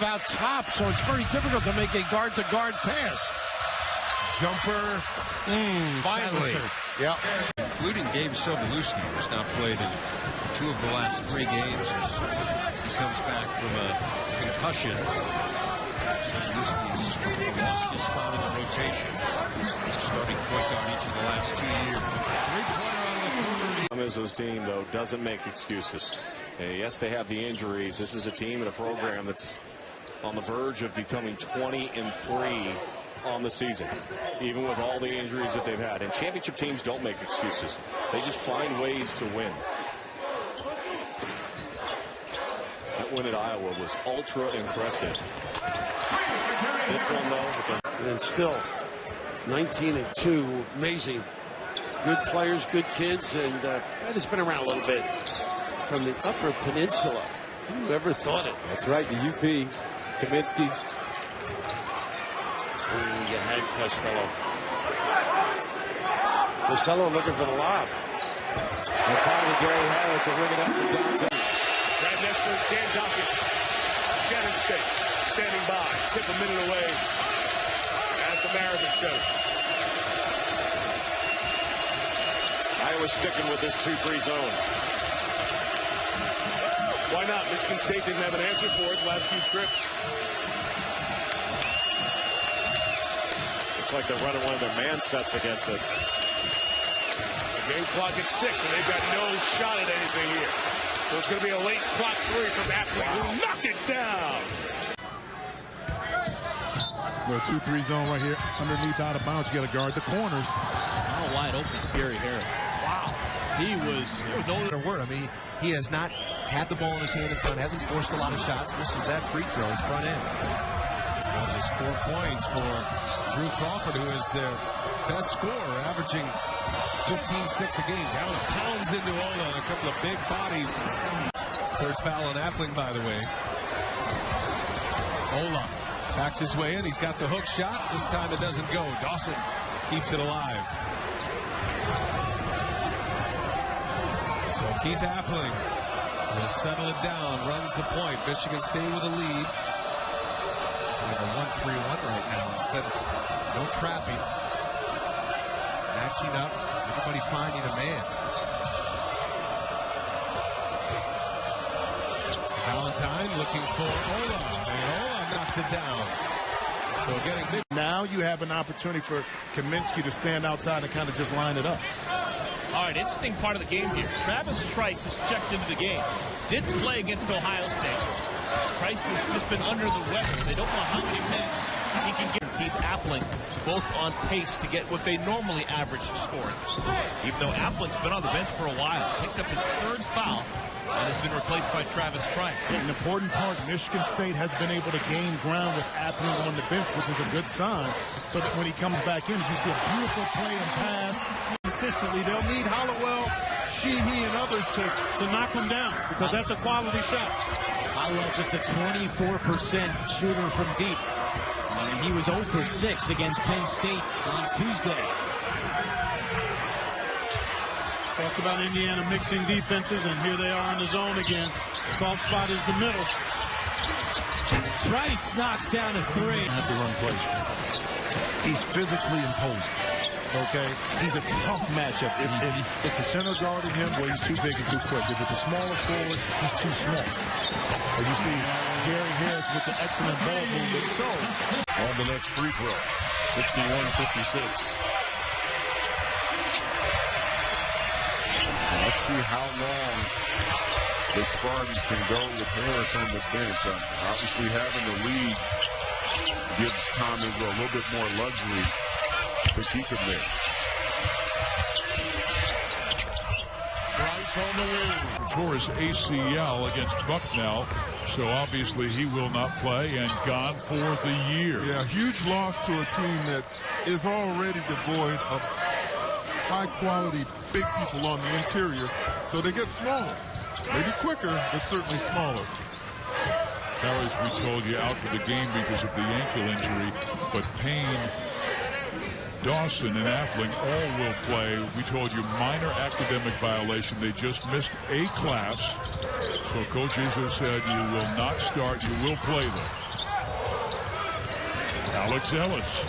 Out top, so it's very difficult to make a guard-to-guard pass. Jumper, finally. Yeah. Including Gabe Sobolewski, who's now played in 2 of the last 3 games as he comes back from a concussion. Sobolewski's lost his spot in the rotation, starting point guard each of the last 2 years. Three-pointer out of the corner. Mizzo's team, though, doesn't make excuses. Yes, they have the injuries. This is a team and a program that's on the verge of becoming 20-3 on the season, even with all the injuries that they've had. And championship teams don't make excuses. They just find ways to win. That win at Iowa was ultra impressive. This one, though, and still 19-2, amazing. Good players, good kids, and that has been around a little bit from the Upper Peninsula. Who ever thought it? That's right, the UP. Kaminsky. Oh, you had Costello. Costello looking for the lob. And finally, Gary Harris will ring it up from downtown. Brad Nessler, Dan Dawkins, Shannon State, standing by. Tip a minute away at the Marathon Show. Iowa's sticking with this 2-3 zone. Why not? Michigan State didn't have an answer for it the last few trips. Looks like they're running one of their man sets against it. The game clock at 6, and they've got no shot at anything here. So it's going to be a late clock 3 from Athlete, who knocked it down. Little 2-3 zone right here. Underneath, out of bounds. You got to guard the corners. Now wide open, Gary Harris. Wow. There was no other word. I mean, he has not had the ball in his hand a ton, hasn't forced a lot of shots, misses that free throw in front end. Well, just 4 points for Drew Crawford, who is their best scorer, averaging 15-6 a game. Down pounds into Ola and a couple of big bodies. Third foul on Appling, by the way. Ola backs his way in. He's got the hook shot. This time it doesn't go. Dawson keeps it alive. So Keith Appling will settle it down, runs the point. Michigan State with a lead. So we have a 1-3-1 right now instead of no trapping. Matching up, everybody finding a man. Valentine looking for Ola, and Ola knocks it down. So getting big. Now you have an opportunity for Kaminsky to stand outside and kind of just line it up. All right, interesting part of the game here. Travis Trice has checked into the game. Didn't play against Ohio State. Trice has just been under the weather. They don't know how many minutes he can give. Keith Appling both on pace to get what they normally average scoring. Even though Appling's been on the bench for a while. Picked up his 3rd foul and has been replaced by Travis Trice. An important part, Michigan State has been able to gain ground with Appling on the bench, which is a good sign. So that when he comes back in, you see a beautiful play and pass. Consistently, they'll need Hollowell, Sheehy, and others to knock him down because that's a quality shot. Hollowell just a 24% shooter from deep. And he was 0 for 6 against Penn State on Tuesday. Talked about Indiana mixing defenses, and here they are in the zone again. Soft spot is the middle. Trice knocks down a 3. Have to run plays. He's physically imposing. Okay, he's a tough matchup. If it's a center guarding him, well, he's too big and too quick. If it's a smaller forward, he's too small. As you see, Gary Harris with the excellent ball movement. So on the next free throw, 61-56. Let's see how long the Spartans can go with Harris on the bench. Obviously, having the lead gives Tom Izzo a little bit more luxury to keep him there. Trice on the wing. Tore his ACL against Bucknell, so obviously he will not play and gone for the year. yeah, huge loss to a team that is already devoid of high-quality big people on the interior, so they get smaller. Maybe quicker, but certainly smaller. Harris, we told you, out for the game because of the ankle injury, but Payne, Dawson, and Appling all will play. We told you minor academic violation. They just missed a class. So Coach Izzo said you will not start, you will play them. Alex Ellis.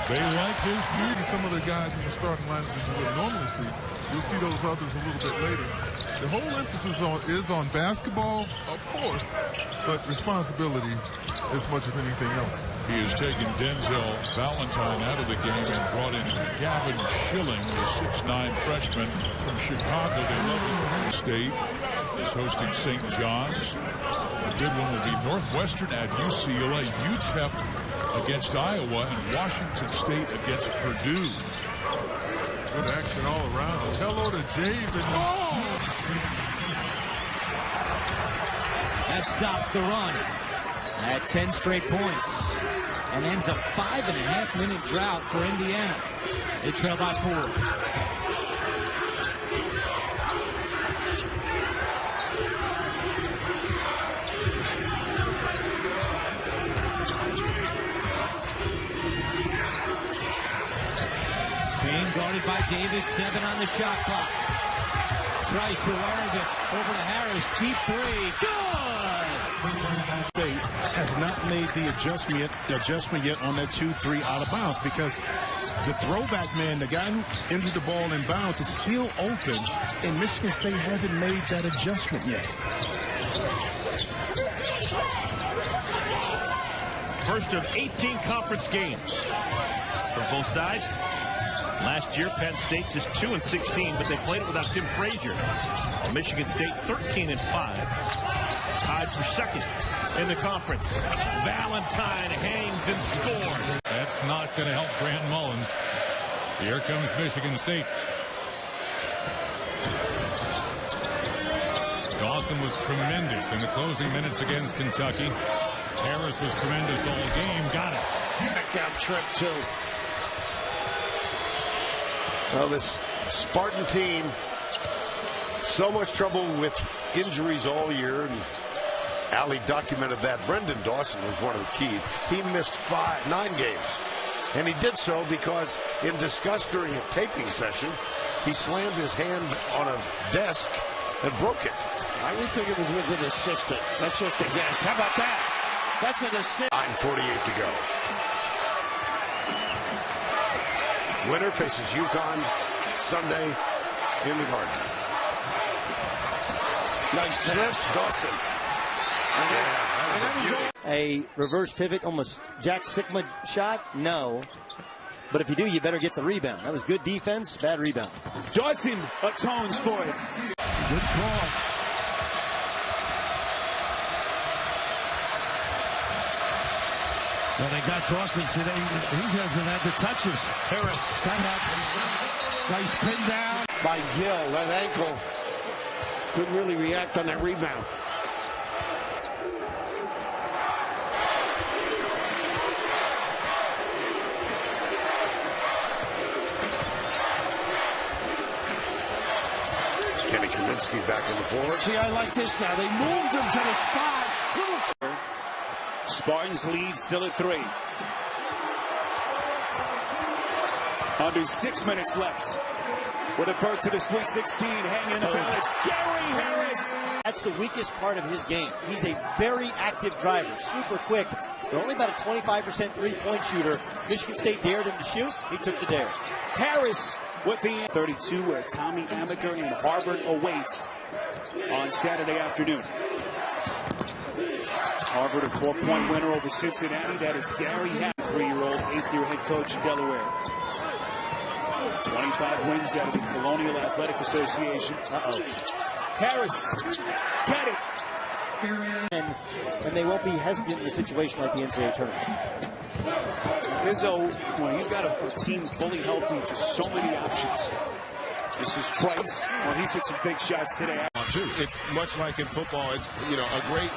They like his beauty. Some of the guys in the starting lineup that you would normally see, you'll see those others a little bit later. The whole emphasis is on basketball, of course, but responsibility as much as anything else. He has taken Denzel Valentine out of the game and brought in Gavin Schilling, the 6'9" freshman from Chicago. They love his State is hosting St. John's. A good one will be Northwestern at UCLA, UTEP against Iowa, and Washington State against Purdue. Good action all around. Hello to Dave. That stops the run at 10 straight points and ends a 5.5-minute drought for Indiana. They trail by 4. Payne guarded by Davis, 7 on the shot clock. Trice aware of it, over to Harris, deep 3, good! State has not made the adjustment yet on that 2-3 out of bounds, because the throwback man, the guy who entered the ball in bounds, is still open, and Michigan State hasn't made that adjustment yet. First of 18 conference games for both sides. Last year, Penn State just 2-16, but they played it without Tim Frazier. Michigan State 13-5, tied for second in the conference. Valentine hangs and scores. That's not going to help Grant Mullins. Here comes Michigan State. Dawson was tremendous in the closing minutes against Kentucky. Harris was tremendous all game. Got it. Back out trip, too. Well, this Spartan team, so much trouble with injuries all year. And Allie documented that. Brendan Dawson was one of the keys. He missed 9 games. And he did so because in disgust during a taping session, he slammed his hand on a desk and broke it. I would think it was with an assistant. That's just a guess. How about that? That's an assist. 9:48 to go. Winner faces UConn Sunday in the Garden. Nice pass, Dawson. A reverse pivot, almost Jack Sikma shot? No. But if you do, you better get the rebound. That was good defense, bad rebound. Dawson atones for it. Good call. Well, they got Dawson today. He hasn't had the touches. Harris. Nice pin down. By Gill. That ankle couldn't really react on that rebound. Kenny Kaminsky back in the floor. See, I like this now. They moved him to the spot. Spartans lead still at 3. Under 6 minutes left. With a berth to the Sweet 16, hanging in the balance. Gary Harris. That's the weakest part of his game. He's a very active driver, super quick, but only about a 25% three-point shooter. Michigan State dared him to shoot. He took the dare. Harris with the 32, where Tommy Amaker and Harvard awaits on Saturday afternoon. Harvard, a 4-point winner over Cincinnati. That is Gary Harris, 3-year-old, 8th-year head coach in Delaware. 25 wins out of the Colonial Athletic Association. Harris, get it. And they won't be hesitant in a situation like the NCAA tournament. Izzo, when he's got a team fully healthy to so many options. This is Trice. Well, he's hit some big shots today. It's much like in football. It's, a great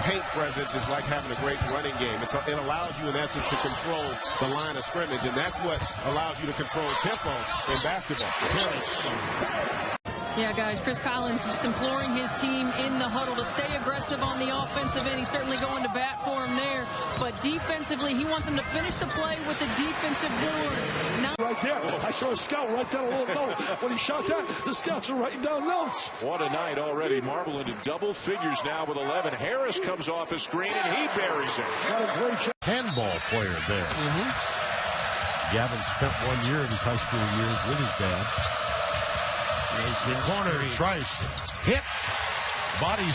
paint presence is like having a great running game. It allows you, in essence, to control the line of scrimmage, and that's what allows you to control tempo in basketball. Yeah, guys, Chris Collins just imploring his team in the huddle to stay aggressive on the offensive end. He's certainly going to bat for him there. but defensively, he wants them to finish the play with the defensive board. Now right there, I saw a scout write down a little note. When he shot that, the scouts are writing down notes. What a night already. Marble into double figures now with 11. Harris comes off a screen, and he buries it. Got a great shot. Handball player there. Gavin spent 1 year of his high school years with his dad. Corner, Trice. Hit. Bodies